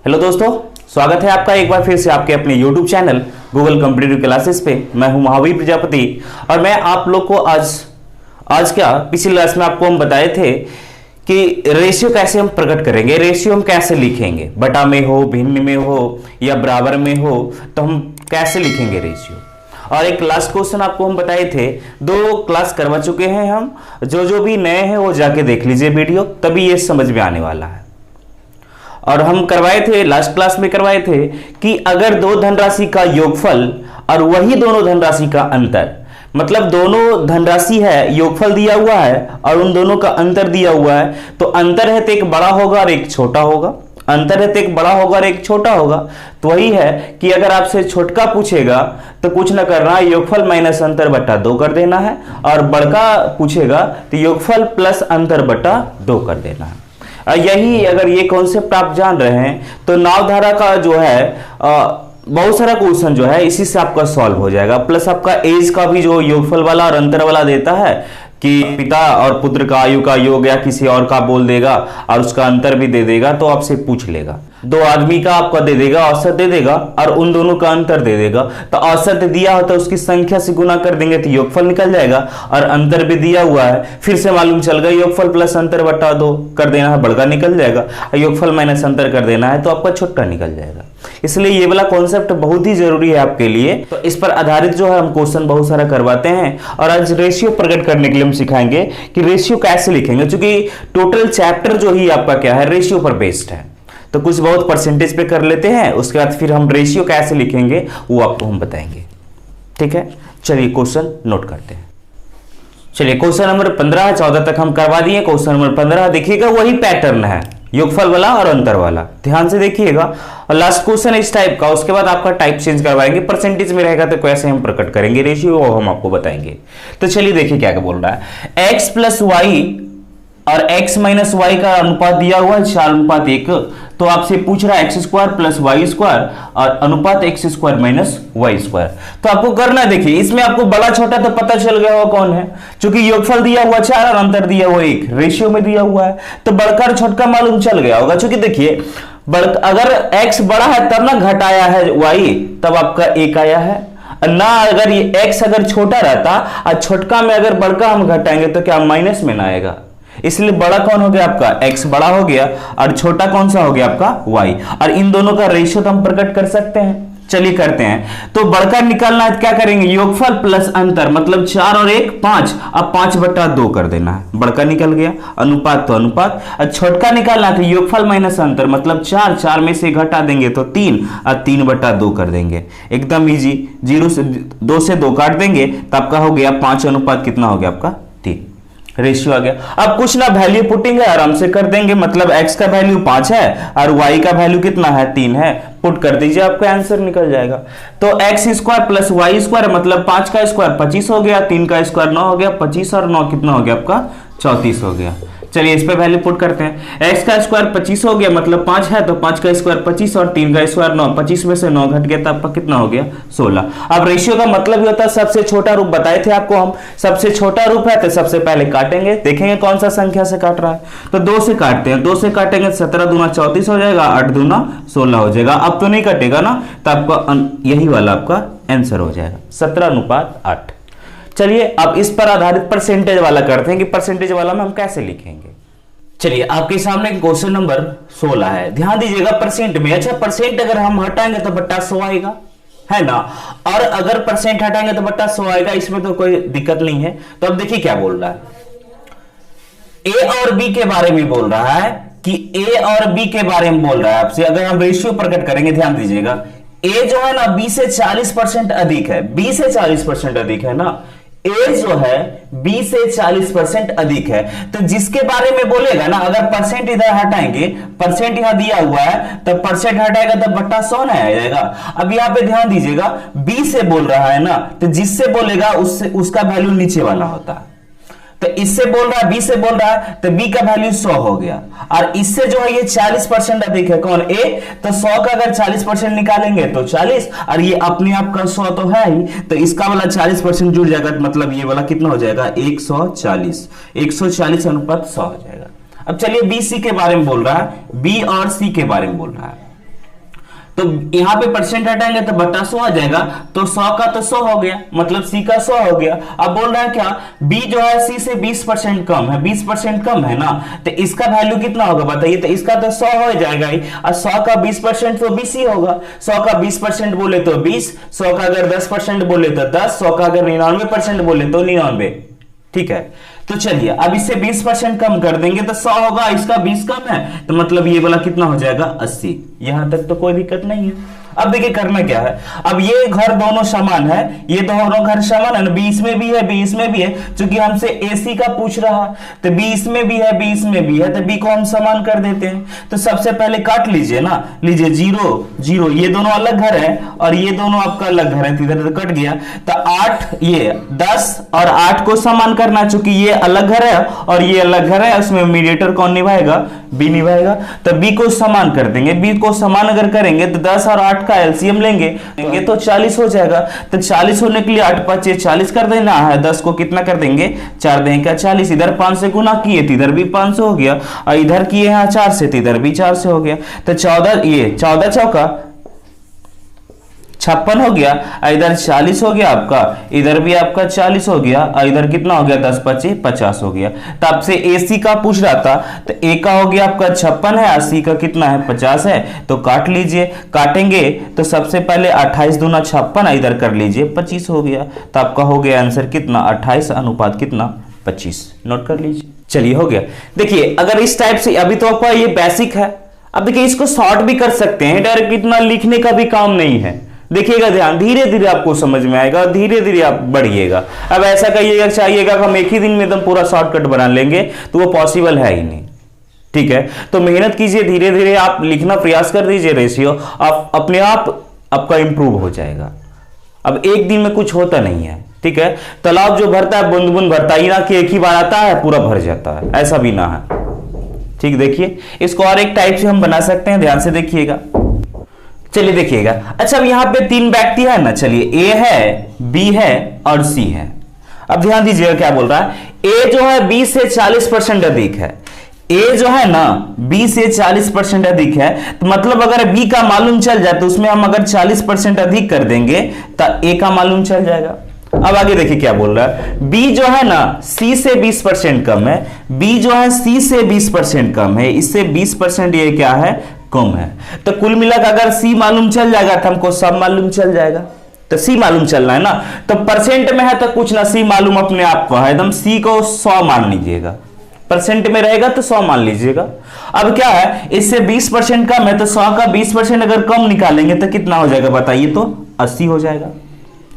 Hello दोस्तों, स्वागत है आपका एक बार फिर से आपके अपने YouTube channel Google competitive classes पे। मैं हूं महावीर प्रजापति और मैं आप लोग को आज क्या पिछली क्लास में आपको हम बताए थे कि रेशियो कैसे हम प्रकट करेंगे, रेशियो हम कैसे लिखेंगे, बटा में हो, भिन्न में हो या बराबर में हो, तो हम कैसे लिखेंगे रेशियो। और एक लास्ट क्वेश्चन आपको हम बताए थे, 2 क्लास करवा चुके हैं हम। जो भी नए हैं वो जाके देख लीजिए वीडियो, तभी ये समझ में आने वाला है। और हम करवाए थे, लास्ट क्लास में करवाए थे कि अगर 2 धनराशि का योगफल और वही दोनों धनराशि का अंतर, मतलब दोनों धनराशि है, योगफल दिया हुआ है और उन दोनों का अंतर दिया हुआ है, तो अंतर है तो एक बड़ा होगा और एक छोटा होगा, अंतर है तो एक बड़ा होगा और एक छोटा होगा। तो वही है कि अगर आपसे छोटका पूछेगा तो कुछ ना करना, योगफल माइनस अंतर बटा 2 कर देना है, और बड़का पूछेगा तो योगफल प्लस अंतर बटा 2 कर देना है। यही अगर ये कॉन्सेप्ट आप जान रहे हैं तो नावधारा का जो है बहुत सारा क्वेश्चन जो है इसी से आपका सॉल्व हो जाएगा। प्लस आपका एज का भी जो योगफल वाला और अंतर वाला देता है कि पिता और पुत्र का आयु का योग या किसी और का बोल देगा और उसका अंतर भी दे देगा, तो आपसे पूछ लेगा। 2 आदमी का आपका दे देगा, औसत दे देगा और उन दोनों का अंतर दे देगा, तो औसत दिया होता है उसकी संख्या से गुना कर देंगे तो योगफल निकल जाएगा, और अंतर भी दिया हुआ है, फिर से मालूम चल गया योगफल प्लस अंतर बटा 2 कर देना है, बड़का निकल जाएगा, योगफल माइनस अंतर कर देना है तो आपका छोटा निकल जाएगा। इसलिए ये वाला कॉन्सेप्ट बहुत ही जरूरी है आपके लिए। तो इस पर आधारित जो है हम क्वेश्चन बहुत सारा करवाते हैं, और आज रेशियो प्रकट करने के लिए हम सिखाएंगे कि रेशियो कैसे लिखेंगे, क्योंकि टोटल चैप्टर जो ही आपका क्या है, रेशियो पर बेस्ड है। तो कुछ बहुत परसेंटेज पे कर लेते हैं, उसके बाद फिर हम रेशियो कैसे लिखेंगे वो आपको हम बताएंगे। ठीक है, चलिए क्वेश्चन नोट करते हैं। चलिए क्वेश्चन नंबर 15, 14 तक हम करवा दिए। क्वेश्चन नंबर 15 देखिएगा, वही पैटर्न है, योगफल वाला और अंतर वाला, ध्यान से देखिएगा। और लास्ट क्वेश्चन इस टाइप का, उसके बाद आपका टाइप चेंज करवाएंगे, परसेंटेज में रहेगा तो कैसे हम प्रकट करेंगे रेशियो वो हम आपको बताएंगे। तो चलिए देखिए क्या बोल रहा है। x प्लस वाई और x माइनस वाई का अनुपात दिया हुआ है 4:1, तो आपसे पूछ रहा है x square plus y square और अनुपात x square minus y square. तो आपको करना, देखिए इसमें आपको बड़ा छोटा तो पता चल गया होगा कौन है, क्योंकि योगफल दिया हुआ 4 और अंतर दिया हुआ 1, रेशियो में दिया हुआ है, तो बड़का और छोटका मालूम चल गया होगा। क्योंकि देखिए अगर x बड़ा है तब ना घटाया है y, तब आपका 1 आया है ना। अगर ये x अगर छोटा रहता और छोटका में अगर बड़का हम घटाएंगे तो क्या माइनस में ना आएगा। इसलिए बड़ा कौन हो गया आपका, x बड़ा हो गया, और छोटा कौन सा हो गया आपका y, और इन दोनों का रेशियो तो हम प्रकट कर सकते हैं। चलिए करते हैं। तो बड़का निकालना है, क्या करेंगे, योगफल प्लस अंतर, मतलब 4 और 1 5, अब 5/2 कर देना है, बड़का निकल गया, अनुपात तो अनुपात। और छोटका निकालना है तो योगफल माइनस अंतर, मतलब 4 में से घटा देंगे तो 3 और 3/2 कर देंगे, एकदम इजी। 2 से 2 काट देंगे तो आपका हो गया 5 अनुपात कितना हो गया आपका 3, रेशियो आ गया। अब कुछ ना वैल्यू पुटिंग है, आराम से कर देंगे, मतलब x का वैल्यू 5 है और y का वैल्यू कितना है 3 है, पुट कर दीजिए आपका आंसर निकल जाएगा। तो x square plus y square, मतलब 5 का स्क्वायर 25 हो गया, 3 का स्क्वायर 9 हो गया, 25 और 9 कितना हो गया आपका 34 हो गया। चलिए इस पे वैल्यू पुट करते हैं। x का स्क्वायर 25 हो गया, मतलब 5 है तो 5 का स्क्वायर 25 और 3 का स्क्वायर 9, 25 में से 9 घट गया तो आपका कितना हो गया 16। अब रेशियो का मतलब ही होता है सबसे छोटा रूप, बताए थे आपको हम, सबसे छोटा रूप है तो सबसे पहले काटेंगे, देखेंगे कौन सा संख्या से काट रहा है। तो 2 से काटते हैं, 2 से काटेंगे 17 दूना 34 हो जाएगा, 8 दूना 16 हो जाएगा। अब तो नहीं कटेगा ना, तो आपका यही वाला आपका आंसर हो जाएगा 17:8। चलिए अब इस पर आधारित परसेंटेज वाला करते हैं कि परसेंटेज वाला में हम कैसे लिखेंगे। चलिए आपके सामने क्वेश्चन नंबर 16 है, ध्यान दीजिएगा। परसेंट में, अच्छा परसेंट अगर हम हटाएंगे तो बट्टा 100 आएगा, है ना, और अगर परसेंट हटाएंगे तो बट्टा 100 आएगा, इसमें तो कोई दिक्कत नहीं है। तो अब देखिए क्या बोल रहा है, ए और बी के बारे में बोल रहा है कि ए और बी के बारे में बोल रहा है आपसे। अगर हम रेशियो प्रकट करेंगे, ध्यान दीजिएगा, ए जो है ना बी से 40% अधिक है, बी से 40% अधिक है ना, ए जो है बी से 40% अधिक है। तो जिसके बारे में बोलेगा ना, अगर परसेंट इधर हटाएंगे, परसेंट यहां दिया हुआ है तो परसेंट हटाएगा तो बट्टा 100 ना आ जाएगा। अब यहां पे ध्यान दीजिएगा, बी से बोल रहा है ना, तो जिससे बोलेगा उससे उसका वैल्यू नीचे वाला होता है। तो इससे बोल रहा है, बी से बोल रहा है, तो बी का वैल्यू 100 हो गया, और इससे जो है ये 40% अधिक है, कौन ए, तो 100 का अगर 40% निकालेंगे तो 40, और ये अपने आप का 100 तो है ही, तो इसका वाला 40% जुड़ जाएगा, मतलब ये वाला कितना हो जाएगा 140, 140:100 हो जाएगा। अब चलिए बी सी के बारे में बोल रहा है, बी और सी के बारे में बोल रहा है। तो यहां पे परसेंट हटाएंगे तो बटा 100 आ जाएगा, तो 100 का तो 100 हो गया, मतलब सी का 100 हो गया। अब बोल रहा है क्या, बी जो है सी से 20% कम है, 20% कम है ना, तो इसका वैल्यू कितना होगा बताइए, तो इसका तो 100 हो जाएगा ही, और 100 का 20% तो 20 ही होगा। 100 का 20% बोले तो 20, 100 का अगर 10% बोले तो 10, 100 का अगर 99% बोले तो 99। ठीक है, तो चलिए अब इससे 20% कम कर देंगे तो 100 होगा, इसका 20 कम है, तो मतलब ये वाला कितना हो जाएगा 80। यहां तक तो कोई दिक्कत नहीं है। अब देखिए करना क्या है, अब ये घर दोनों समान है, ये दोनों घर समान है ना, 20 में भी है 20 में भी है, क्योंकि हमसे एसी का पूछ रहा, तो 20 में भी है 20 में भी है, तो बी को हम समान कर देते हैं। तो सबसे पहले काट लीजिए ना, लीजिए 0 0, ये दोनों अलग घर है और ये दोनों आपका अलग घर है, इधर तो कट गया, तो 8 ये 10 और 8 को समान करना, चूंकि ये अलग घर है और ये अलग घर है, उसमें मीडिएटर कौन निभाएगा, बी निभाएगा, तो बी को समान कर देंगे। बी को समान अगर करेंगे तो 10 और 8 का एलसीएम लेंगे तो 40 हो जाएगा। तो 40 होने के लिए 8 5 40 कर देना है, 10 को कितना कर देंगे 4 देंगे क्या 40, इधर 5 से गुना किए तो इधर भी 500 हो गया, और इधर किए यहाँ 4 से तो इधर भी 4 से हो गया, तो 14 ये 14 चौका 56 हो गया, इधर 40 हो गया आपका, इधर भी आपका 40 हो गया, और इधर कितना हो गया 10 25 50 हो गया। तो आपसे एसी का पूछ रहा था, तो ए का हो गया आपका 56 है, सी का कितना है 50 है, तो काट लीजिए। काटेंगे तो सबसे पहले 28 दूना 56, इधर कर लीजिए 25 हो गया, तो आपका हो गया आंसर कितना 28 अनुपात कितना 25। नोट कर लीजिए। चलिए हो गया। देखिए अगर इस टाइप से, अभी तो आपका ये बेसिक है, अब देखिए इसको शॉर्ट भी कर सकते हैं, डायरेक्ट इतना लिखने का भी काम नहीं है। देखिएगा ध्यान, धीरे धीरे आपको समझ में आएगा, धीरे धीरे आप बढ़िएगा। अब ऐसा कहिएगा चाहिएगा कि हम एक ही दिन में एकदम पूरा शॉर्टकट बना लेंगे, तो वो पॉसिबल है ही नहीं। ठीक है, तो मेहनत कीजिए, धीरे धीरे आप लिखना प्रयास कर दीजिए रेशियो, आप अपने आप आपका इंप्रूव हो जाएगा। अब एक दिन में कुछ होता नहीं है। ठीक है, तालाब जो भरता है बूंद बूंद भरता है, ना कि एक ही बार आता है पूरा भर जाता है, ऐसा भी ना है। ठीक, देखिए इसको और एक टाइप से हम बना सकते हैं, ध्यान से देखिएगा। चलिए देखिएगा, अच्छा अब यहां पे 3 व्यक्ति है ना, चलिए ए है, बी है और सी है। अब ध्यान दीजिएगा क्या बोल रहा है, ए जो है 20 से 40% अधिक है, ए जो है ना 20 से 40% अधिक है, तो मतलब अगर बी का मालूम चल जाए तो उसमें हम अगर 40% अधिक कर देंगे तो ए का मालूम चल जाएगा। अब आगे देखिए क्या बोल रहा है, B जो है ना C से 20% कम है, B जो है C से 20% कम है, इससे 20% ये क्या है कम है। तो कुल मिलाकर अगर C मालूम चल जाएगा तो हमको सब मालूम चल जाएगा। तो C मालूम चलना है ना, तो परसेंट में है तो कुछ ना, C मालूम अपने आप को है, एकदम C को 100 मान लीजिएगा, परसेंट में रहेगा तो 100 मान लीजिएगा। अब क्या है, इससे 20% कम है, तो 100 का 20% अगर कम निकालेंगे तो कितना हो जाएगा बताइए, तो 80 हो जाएगा।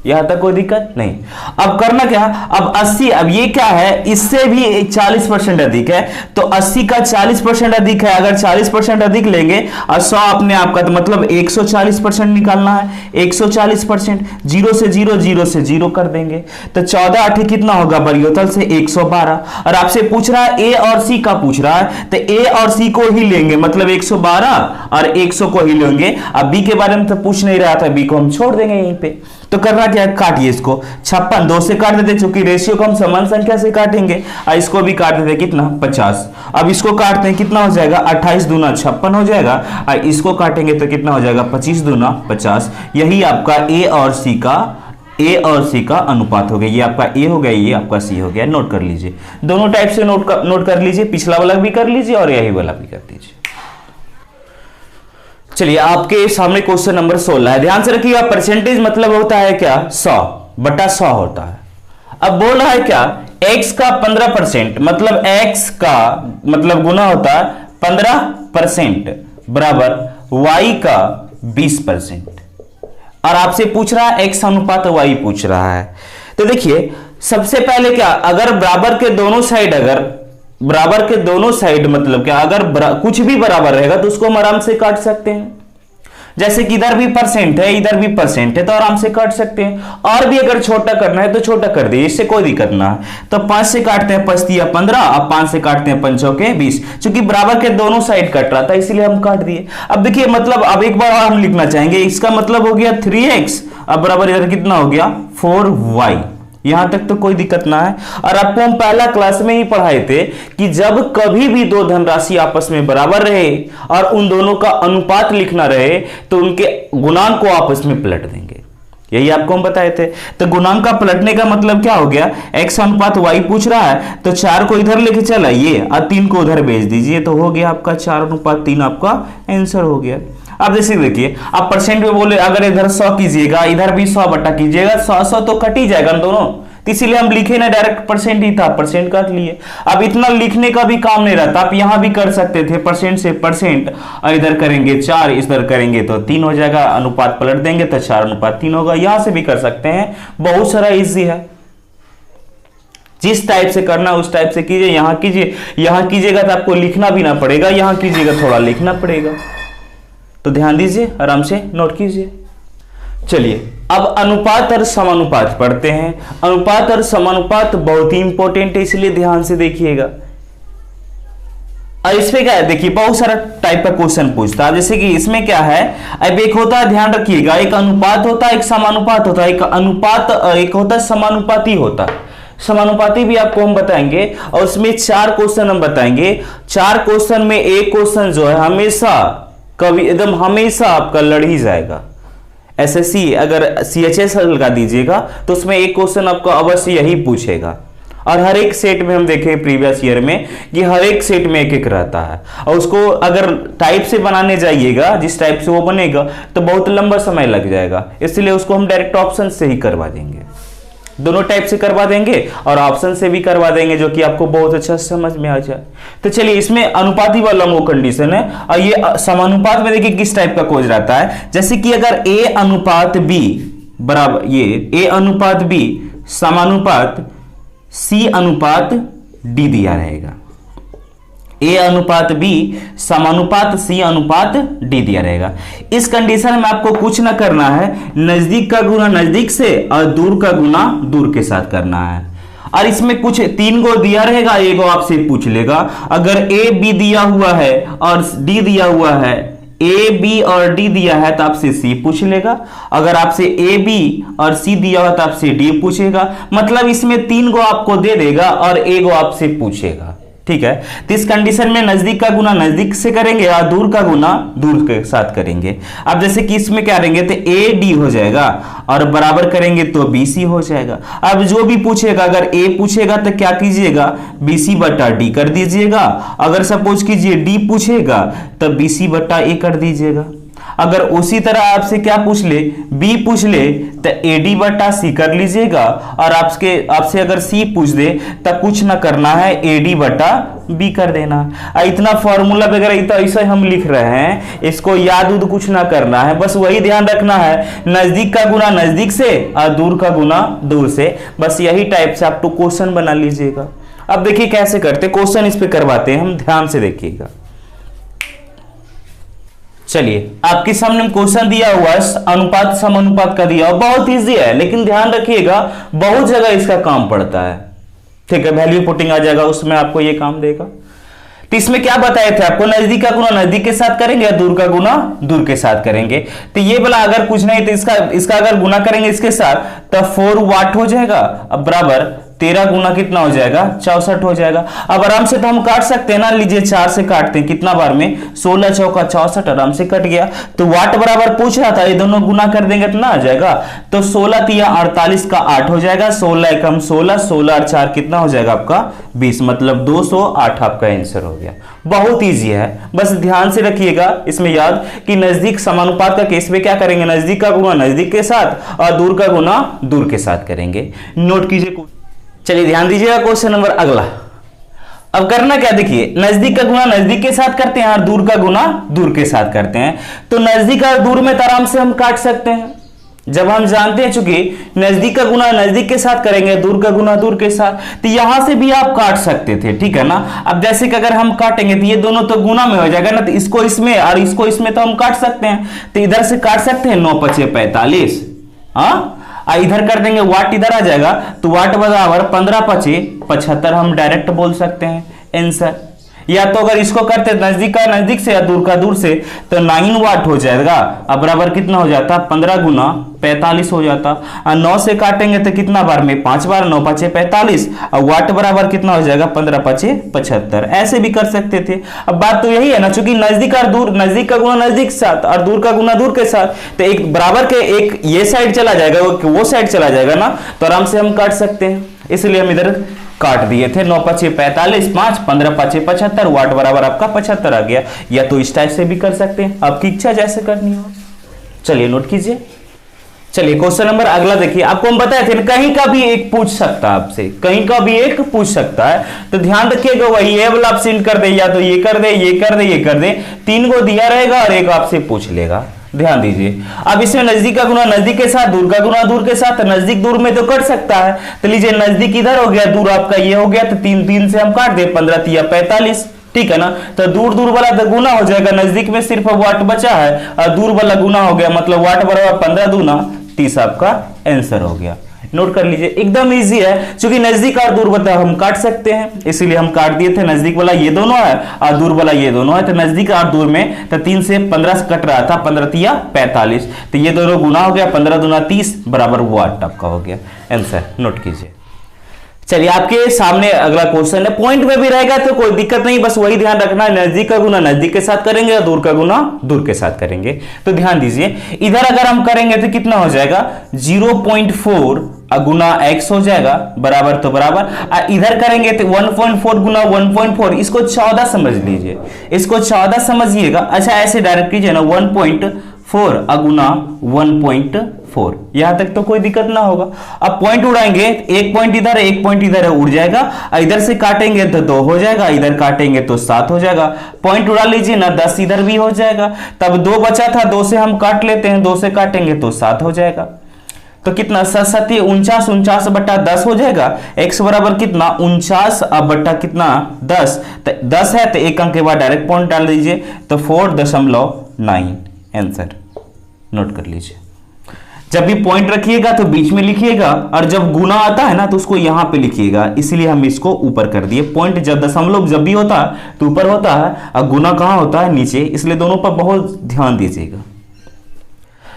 यहां तक कोई दिक्कत नहीं। अब करना क्या, अब 80, अब ये क्या है, इससे भी 40% अधिक है, तो 80 का 40% अधिक है, अगर 40% अधिक लेंगे और 100 अपने आप का, तो मतलब 140% निकालना है। 140%, 0 से 0, 0 से 0 कर देंगे, तो 14 8 कितना होगा बरियोतल से 112। और आपसे पूछ रहा है ए और सी का पूछ रहा है, तो ए और सी को ही लेंगे, मतलब 112 और 100 को ही लेंगे। अब बी के बारे में तो पूछ नहीं रहा था, बी को हम छोड़ देंगे यहीं पे। तो करना क्या है, काटिए इसको, 56 2 से काट देते, चूंकि रेशियो को हम समान संख्या से काटेंगे, और इसको भी काट देते कितना 50। अब इसको काटते हैं कितना हो जाएगा, 28 दूना 56 हो जाएगा, और इसको काटेंगे तो कितना हो जाएगा 25 दूना 50। यही आपका ए और सी का अनुपात हो गया। ये आपका ए हो गया, ये आपका सी हो गया। नोट कर लीजिए, दोनों टाइप से नोट कर लीजिए, पिछला वाला भी कर लीजिए और यही वाला भी कर दीजिए। चलिए आपके सामने क्वेश्चन नंबर 16 है, ध्यान से रखिएगा। परसेंटेज मतलब होता है क्या, 100/100 होता है। अब बोल रहा है क्या, x का 15% मतलब x का मतलब गुना होता है 15% बराबर y का 20%, और आपसे पूछ रहा है x अनुपात y पूछ रहा है। तो देखिए सबसे पहले क्या, अगर बराबर के दोनों साइड मतलब क्या, अगर कुछ भी बराबर रहेगा तो उसको हम आराम से काट सकते हैं। जैसे कि इधर भी परसेंट है, इधर भी परसेंट है, तो आराम से काट सकते हैं। और भी अगर छोटा करना है तो छोटा कर दिए, इससे कोई दिक्कत ना है। तो 5 से काटते हैं 5 तिया 15, अब 5 से काटते हैं 5 चौके 20, क्योंकि बराबर के दोनों साइड कट रहा था इसलिए हम काट दिए। अब देखिए मतलब अब एक बार और हम लिखना चाहेंगे, इसका मतलब हो गया 3x, अब बराबर इधर कितना हो गया 4y, यहां तक तो कोई दिक्कत ना है। और आपको हम पहला क्लास में ही पढ़ाए थे कि जब कभी भी दो धनराशि आपस में बराबर रहे और उन दोनों का अनुपात लिखना रहे तो उनके गुणांक को आपस में पलट देंगे। यही आपको हम बताए थे। तो गुणांक का पलटने का मतलब क्या हो गया, x अनुपात y पूछ रहा है तो 4 को इधर लेके चला ये और 3 को उधर भेज दीजिए, तो हो गया आपका 4:3 आपका आंसर हो गया। अब जैसे देखिए आप परसेंट में बोले अगर इधर 100 कीजिएगा इधर भी 100 बटा कीजिएगा, 100 तो कट ही जाएगा दोनों, तो इसीलिए हम लिखे ना डायरेक्ट परसेंट ही था, परसेंट काट लिए। अब इतना लिखने का भी काम नहीं रहता, आप यहां भी कर सकते थे परसेंट से परसेंट, और इधर करेंगे 4 इधर करेंगे तो 3 हो जाएगा, अनुपात पलट देंगे तो 4:3 होगा। यहां से भी कर सकते हैं, बहुत सारा इजी है। जिस टाइप से करना उस टाइप से कीजिए। यहां कीजिए, यहां कीजिएगा तो आपको लिखना भी ना पड़ेगा, यहां कीजिएगा थोड़ा लिखना पड़ेगा। तो ध्यान दीजिए, आराम से नोट कीजिए। चलिए अब अनुपात और समानुपात पढ़ते हैं। अनुपात और समानुपात बहुत ही इंपॉर्टेंट है, इसलिए ध्यान से देखिएगा। और इसमें क्या है, देखिए बहुत सारा टाइप का क्वेश्चन पूछता है। जैसे कि इसमें क्या है, अब एक होता है, ध्यान रखिएगा, एक अनुपात होता है, एक समानुपात होता है। एक अनुपात एक होता है समानुपाती होता है, समानुपाती भी आपको हम बताएंगे। और उसमें 4 क्वेश्चन हम बताएंगे। 4 क्वेश्चन में एक क्वेश्चन जो है हमेशा कभी एकदम हमेशा आपका लड़ ही जाएगा। एसएससी अगर सीएचएस लगा दीजिएगा तो उसमें एक क्वेश्चन आपको अवश्य यही पूछेगा। और हर एक सेट में हम देखें प्रीवियस ईयर में कि हर एक सेट में एक एक रहता है, और उसको अगर टाइप से बनाने जाइएगा जिस टाइप से वो बनेगा तो बहुत लंबा समय लग जाएगा, इसलिए उसको हम डायरेक्ट ऑप्शन से ही करवा देंगे। दोनों टाइप से करवा देंगे और ऑप्शन से भी करवा देंगे, जो कि आपको बहुत अच्छा समझ में आ जाए। तो चलिए इसमें अनुपाती वाला वो कंडीशन है। और ये समानुपात में देखिए किस टाइप का खोज रहता है, जैसे कि अगर a अनुपात b बराबर, ये a अनुपात b समानुपात c अनुपात d दिया रहेगा। a अनुपात b समानुपात c अनुपात d दिया रहेगा। इस कंडीशन में आपको कुछ ना करना है, नजदीक का गुना नजदीक से और दूर का गुना दूर के साथ करना है। और इसमें कुछ 3 गो दिया रहेगा, एक गो आपसे पूछ लेगा। अगर a b दिया हुआ है और d दिया हुआ है, a b और d दिया है तो आपसे c पूछ लेगा। अगर आपसे a b और c दिया हुआ तो आपसे d पूछेगा। मतलब इसमें 3 गो आपको दे देगा और एक गो आपसे पूछेगा, ठीक है। तो इस कंडीशन में नजदीक का गुना नजदीक से करेंगे और दूर का गुना दूर के साथ करेंगे। अब जैसे कि इसमें क्या करेंगे तो ए डी हो जाएगा और बराबर करेंगे तो बी सी हो जाएगा। अब जो भी पूछेगा, अगर ए पूछेगा तो क्या कीजिएगा, बी सी बटा डी कर दीजिएगा। अगर सपोज कीजिए डी पूछेगा तो बी सी बटा ए कर दीजिएगा। अगर उसी तरह आपसे क्या पूछ ले, बी पूछ ले तो ए डी बटा सी कर लीजिएगा। और आपसे अगर सी पूछ दे तो कुछ ना करना है, ए डी बटा बी कर देना। इतना फॉर्मूला वगैरह तो ऐसा हम लिख रहे हैं, इसको याद उद कुछ ना करना है, बस वही ध्यान रखना है, नजदीक का गुना नजदीक से और दूर का गुना दूर से। बस यही टाइप से आप तो क्वेश्चन बना लीजिएगा। अब देखिए कैसे करते क्वेश्चन, इस पे करवाते हैं हम, ध्यान से देखिएगा। चलिए आपके सामने क्वेश्चन दिया हुआ है, अनुपात समानुपात का दिया हुआ, बहुत इजी है, लेकिन ध्यान रखिएगा बहुत जगह इसका काम पड़ता है, ठीक है। वैल्यू पुटिंग आ जाएगा, उसमें आपको ये काम देगा। तो इसमें क्या बताए थे आपको, नजदीक का गुना नजदीक के साथ करेंगे और दूर का गुना दूर के साथ करेंगे। तो ये वाला अगर कुछ नहीं तो इसका अगर गुना करेंगे इसके साथ तो 4 वाट हो जाएगा। अब बराबर 13 गुना कितना हो जाएगा, 64 हो जाएगा। अब आराम से तो हम काट सकते हैं ना, लीजिए 4 से काटते हैं, कितना बार में 16 चौका 64, आराम से कट गया। तो वाट बराबर पूछ रहा था, ये दोनों गुना कर देंगे तो ना आ जाएगा। तो 16 तिया 48 का 8 हो जाएगा, 16 एकम 16, 16 और 4 कितना हो जाएगा आपका 20, मतलब 208 आपका आंसर हो गया। बहुत ईजी है, बस ध्यान से रखिएगा इसमें याद कि नजदीक समानुपात का केस में क्या करेंगे, नजदीक का गुना नजदीक के साथ और दूर का गुना दूर के साथ करेंगे। नोट कीजिए। चलिए ध्यान दीजिएगा क्वेश्चन नंबर अगला। अब करना क्या, देखिए नजदीक का गुना नजदीक के साथ करते हैं और दूर का गुना दूर के साथ करते हैं। तो नजदीक और दूर में तो आराम से हम काट सकते हैं, जब हम जानते हैं चूंकि नजदीक का गुना नजदीक के साथ करेंगे, दूर का गुना दूर के साथ, तो यहां से भी आप काट सकते थे, ठीक है ना। अब जैसे कि अगर हम काटेंगे तो ये दोनों तो गुना में हो जाएगा ना, तो इसको इसमें और इसको इसमें तो हम काट सकते हैं। तो इधर से काट सकते हैं, 9 पचे 45, हाँ, इधर कर देंगे, वाट इधर आ जाएगा तो वाट बराबर 15 पचे 75, हम डायरेक्ट बोल सकते हैं आंसर। या तो अगर इसको करते नजदीक का नजदीक से या दूर का दूर से तो 9 वाट हो जाएगा। अब बराबर कितना हो जाता, 15 गुना 45 हो जाता। और 9 से काटेंगे तो कितना बार में, 5 बार, 9 5 45, और वाट बराबर कितना हो जाएगा, 15 5 75। ऐसे भी कर सकते थे। अब बात तो यही है ना, चूंकि नजदीक और दूर, नजदीक का गुना नजदीक के साथ और दूर का गुना दूर के साथ, तो एक बराबर के एक ये साइड चला जाएगा, वो साइड चला जाएगा ना, तो आराम से हम काट सकते हैं। इसलिए हम इधर काट दिए थे। 9 5 45, 5 15 5 75, वाट बराबर आपका 75 आ गया। या तो इस टाइप से भी कर सकते हैं, आपकी इच्छा जैसे करनी हो। चलिए नोट कीजिए। चलिए क्वेश्चन नंबर अगला देखिए। आपको हम बताए थे कहीं का भी एक पूछ सकता है आपसे, कहीं का भी एक पूछ सकता है, तो ध्यान रखिएगा वही ये वाला ऑप्शन कर दे, या तो ये कर दे, ये कर दे, ये कर दे, 3 को दिया रहेगा और एक आपसे पूछ लेगा। ध्यान दीजिए। अब इसमें नजदीक का गुना नजदीक के साथ, दूर का गुना दूर के साथ, नजदीक दूर में तो कट सकता है। तो लीजिए नजदीक इधर हो गया, दूर आपका ये हो गया, तो 3 से हम काट दे, 15 3 45, ठीक है ना। तो दूर दूर वाला तो गुना हो जाएगा, नजदीक में सिर्फ वाट बचा है और दूर वाला गुना हो गया, मतलब वाट बराबर 15 दूना 30 आपका आंसर हो गया। नोट कर लीजिए, एकदम इजी है, क्योंकि नजदीक और दूर वाला हम काट सकते हैं, इसीलिए हम काट दिए थे। नजदीक वाला ये दोनों है और दूर वाला ये दोनों है, तो नजदीक और दूर में तो 3 से 15 से कट रहा था, 15 3 45, तो ये दोनों गुना हो गया, 15 दूना 30 बराबर वाट आपका हो गया आंसर। नोट कीजिए। चलिए आपके सामने अगला क्वेश्चन है, पॉइंट में भी रहेगा तो कोई दिक्कत नहीं, बस वही ध्यान रखना, नजदीक का गुना नजदीक के साथ करेंगे और दूर का गुना दूर के साथ करेंगे। तो ध्यान दीजिए, इधर अगर हम करेंगे तो कितना हो जाएगा, 0.4 गुना x हो जाएगा, बराबर तो बराबर। इधर करेंगे तो 1.4 गुना 1.4, इसको 14 समझ लीजिए, इसको 14 समझिएगा। अच्छा ऐसे डायरेक्ट कीजिए ना, 1.4 गुना 1.4, यहां तक तो कोई दिक्कत ना होगा। अब पॉइंट उड़ाएंगे, एक पॉइंट इधर है, एक पॉइंट इधर है, उड़ जाएगा। इधर से काटेंगे तो 2 हो जाएगा, इधर काटेंगे तो 7 हो जाएगा। पॉइंट उड़ा लीजिए ना, 10 इधर भी हो जाएगा। तब 2 बचा था, 2 से हम काट लेते हैं, 2 से काटेंगे तो 7 हो जाएगा। तो कितना, 7 49, 49 बट्टा 10 हो जाएगा। x बराबर कितना, 49 बट्टा कितना 10, तो 10 है तो एक अंक के बाद डायरेक्ट पॉइंट डाल दीजिए, तो 4.9 आंसर। नोट कर लीजिए। जब भी पॉइंट रखिएगा तो बीच में लिखिएगा, और जब गुना आता है ना तो उसको यहां पे लिखिएगा, इसलिए हम इसको ऊपर कर दिए। पॉइंट जब दशमलव जब भी होता है तो ऊपर होता है, और गुना कहां होता है, नीचे, इसलिए दोनों पर बहुत ध्यान दीजिएगा।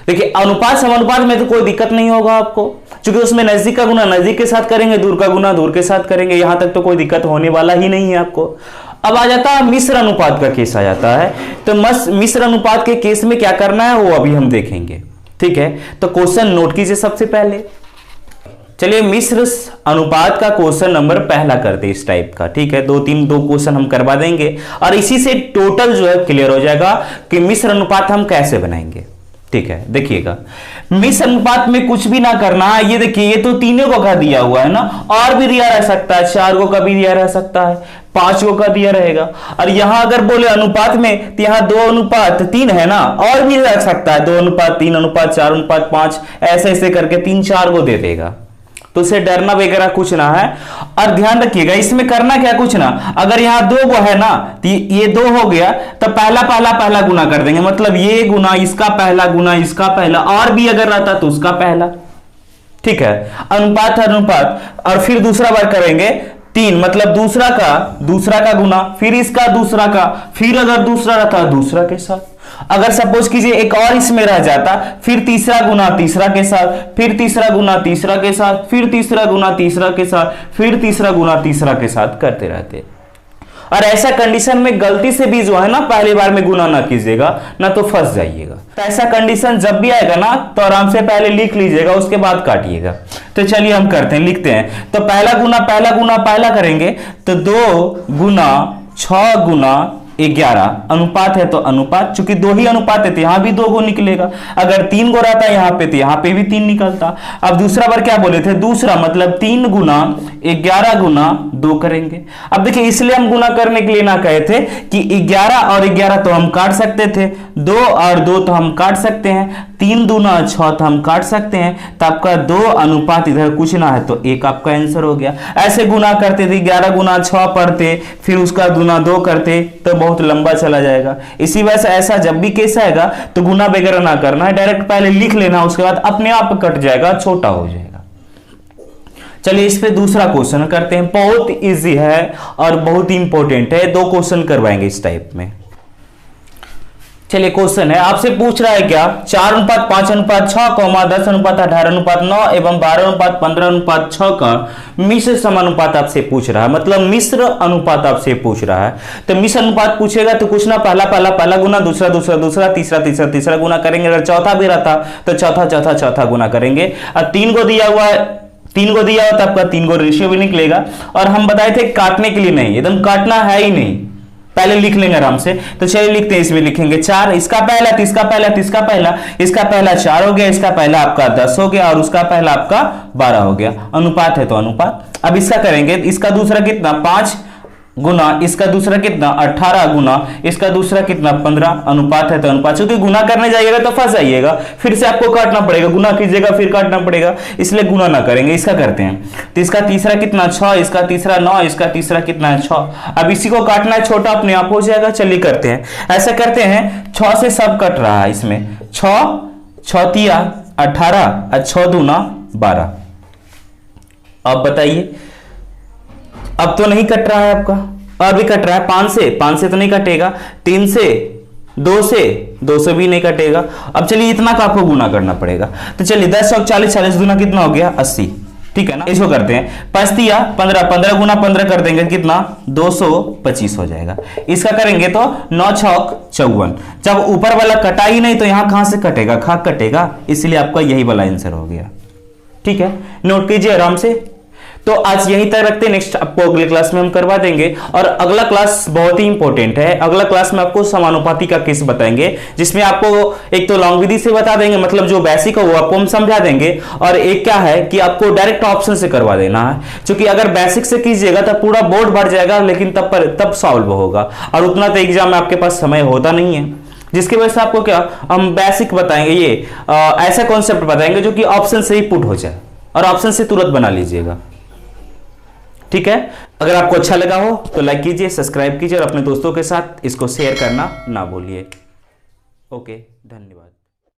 देखिए अनुपात समानुपात में तो कोई दिक्कत नहीं होगा आपको, क्योंकि उसमें नजदीक का गुना नजदीक के साथ करेंगे, दूर का गुना दूर के साथ करेंगे, यहां तक तो कोई दिक्कत होने वाला ही नहीं है आपको। अब आ जाता है मिश्र अनुपात का केस आ जाता है। तो मिश्र अनुपात के केस में क्या करना है वो अभी हम देखेंगे, ठीक है। तो क्वेश्चन नोट कीजिए सबसे पहले। चलिए मिश्र अनुपात का क्वेश्चन नंबर पहला करते इस टाइप का, ठीक है। 2 क्वेश्चन हम करवा देंगे और इसी से टोटल जो है क्लियर हो जाएगा कि मिश्र अनुपात हम कैसे बनाएंगे, ठीक है। देखिएगा, मिश्र अनुपात में कुछ भी ना करना है। ये देखिए, ये तो 3 को का दिया हुआ है ना, और भी दिया रह सकता है, 4 को का भी दिया रह सकता है, 5 को का दिया रहेगा। और यहां अगर बोले अनुपात में तो यहां 2:3 है ना, और भी रह सकता है, 2:3, 4:5, ऐसे ऐसे करके 3 4 को दे देगा। तो उसे डरना वगैरह कुछ ना है। और ध्यान रखिएगा, इसमें करना क्या कुछ ना, अगर यहां 2 को है ना तो ये 2 हो गया, तो पहला गुना कर देंगे, मतलब ये गुना इसका पहला गुना इसका पहला, और भी अगर रहता तो उसका पहला, ठीक है। अनुपात है अनुपात, और फिर दूसरा बार करेंगे 3, मतलब दूसरा का गुना, फिर इसका दूसरा का, फिर अगर दूसरा रहता दूसरा के साथ। अगर सपोज कीजिए एक और इसमें रह जाता, फिर तीसरा गुना तीसरा के साथ, फिर तीसरा गुना तीसरा के साथ, फिर तीसरा गुना तीसरा के साथ, फिर तीसरा गुना तीसरा के साथ करते रहते। और ऐसा कंडीशन में गलती से भी जो है ना पहली बार में गुना ना कीजिएगा, ना तो फंस जाइएगा। तो ऐसा कंडीशन जब भी आएगा ना तो आराम से पहले लिख लीजिएगा, उसके बाद काटिएगा। तो चलिए हम करते हैं, लिखते हैं। तो पहला करेंगे तो 2 गुना 6 गुना 11 अनुपात है तो अनुपात, चूंकि 2 ही अनुपात है तो यहां भी 2 को निकलेगा। अगर 3 को रहता है यहां पे तो यहां पे भी 3 निकलता। अब दूसरा बार क्या बोले थे, दूसरा मतलब 3 गुना 11 गुना 2 करेंगे। अब देखिए, इसलिए हम गुना करने के लिए ना कहे थे कि 11 और 11 तो हम काट सकते थे, 2 और 2 तो हम काट सकते हैं, 3 दूना 6 तो हम काट सकते हैं। तो आपका 2 अनुपात इधर कुछ ना है तो 1 आपका आंसर हो गया। ऐसे गुना करते थे, 11 गुना 6 पढ़ते, फिर उसका गुना 2 करते, तो बहुत लंबा चला जाएगा। इसी वजह से ऐसा जब भी केस आएगा तो गुना वगैरह ना करना है, डायरेक्ट पहले लिख लेना, उसके बाद अपने आप कट जाएगा, छोटा हो जाएगा। चलिए इस पे दूसरा क्वेश्चन करते हैं, बहुत इजी है और बहुत इंपॉर्टेंट है, 2 क्वेश्चन करवाएंगे इस टाइप में। चलिए क्वेश्चन है, आपसे पूछ रहा है क्या 4:5:6, 10:18:9 एवं 12:15:6 का मिश्र समानुपात आपसे पूछ रहा है, मतलब मिश्र अनुपात आपसे पूछ रहा है। तो मिश्र अनुपात पूछेगा तो कुछ ना पहला गुना, दूसरा तीसरा गुना करेंगे। अगर चौथा भी रहता तो चौथा गुना करेंगे। और 3 को दिया हुआ है, 3 को दिया हुआ तो आपका 3 को रेशियो भी निकलेगा। और हम बताए थे काटने के लिए नहीं, एकदम काटना है ही नहीं, पहले लिख लेंगे आराम से। तो चलिए लिखते हैं, इसमें लिखेंगे 4, इसका पहला, इसका पहला 4 हो गया, इसका पहला आपका 10 हो गया और उसका पहला आपका 12 हो गया। अनुपात है तो अनुपात। अब इसका करेंगे, इसका दूसरा कितना 5 गुना, इसका दूसरा कितना 18 गुना, इसका दूसरा कितना 15। अनुपात है तो अनुपात। क्योंकि गुना करने जाइएगा तो फंस जाइएगा, फिर से आपको काटना पड़ेगा, गुना कीजिएगा फिर काटना पड़ेगा, इसलिए गुना ना करेंगे। इसका करते हैं, तो इसका तीसरा कितना 6, इसका तीसरा 9, इसका तीसरा कितना है 6। अब इसी को काटना है, छोटा अपने आप हो जाएगा। चलिए करते हैं, ऐसा करते हैं, 6 से सब कट रहा है इसमें, 6 तिया 18 और 6 दूना 12। अब बताइए, अब तो नहीं कट रहा है आपका, और भी कट रहा है 5 से तो नहीं कटेगा, 3 से, 2 से भी नहीं कटेगा। अब चलिए इतना का आपको गुना करना पड़ेगा। तो चलिए 10 और 40, 40 गुना कितना हो गया 80, ठीक है ना। इसको करते हैं, 5 तिया 15, 15 गुना 15 कर देंगे कितना 225 हो जाएगा। इसका करेंगे तो 9 छौक 54। जब ऊपर वाला कटा ही नहीं तो यहां कहां से कटेगा, खाक कटेगा, इसलिए आपका यही वाला आंसर हो गया। ठीक है, नोट कीजिए आराम से। तो आज यहीं तक रखते हैं, नेक्स्ट आपको अगले क्लास में हम करवा देंगे। और अगला क्लास बहुत ही इंपॉर्टेंट है, अगला क्लास में आपको समानुपाती का केस बताएंगे, जिसमें आपको एक तो लॉन्ग विधि से बता देंगे, मतलब जो बेसिक है वो आपको हम समझा देंगे, और एक क्या है कि आपको डायरेक्ट ऑप्शन से करवा देना है। क्योंकि अगर बेसिक से कीजिएगा तो पूरा बोर्ड भर जाएगा, लेकिन तब सॉल्व होगा, और उतना तो एग्जाम में आपके पास समय होता नहीं है, जिसकी वजह से आपको क्या हम बेसिक बताएंगे, ये ऐसा कॉन्सेप्ट बताएंगे जो कि ऑप्शन से ही पुट हो जाए, और ऑप्शन से तुरंत बना लीजिएगा। ठीक है, अगर आपको अच्छा लगा हो तो लाइक कीजिए, सब्सक्राइब कीजिए और अपने दोस्तों के साथ इसको शेयर करना ना भूलिए। ओके, धन्यवाद।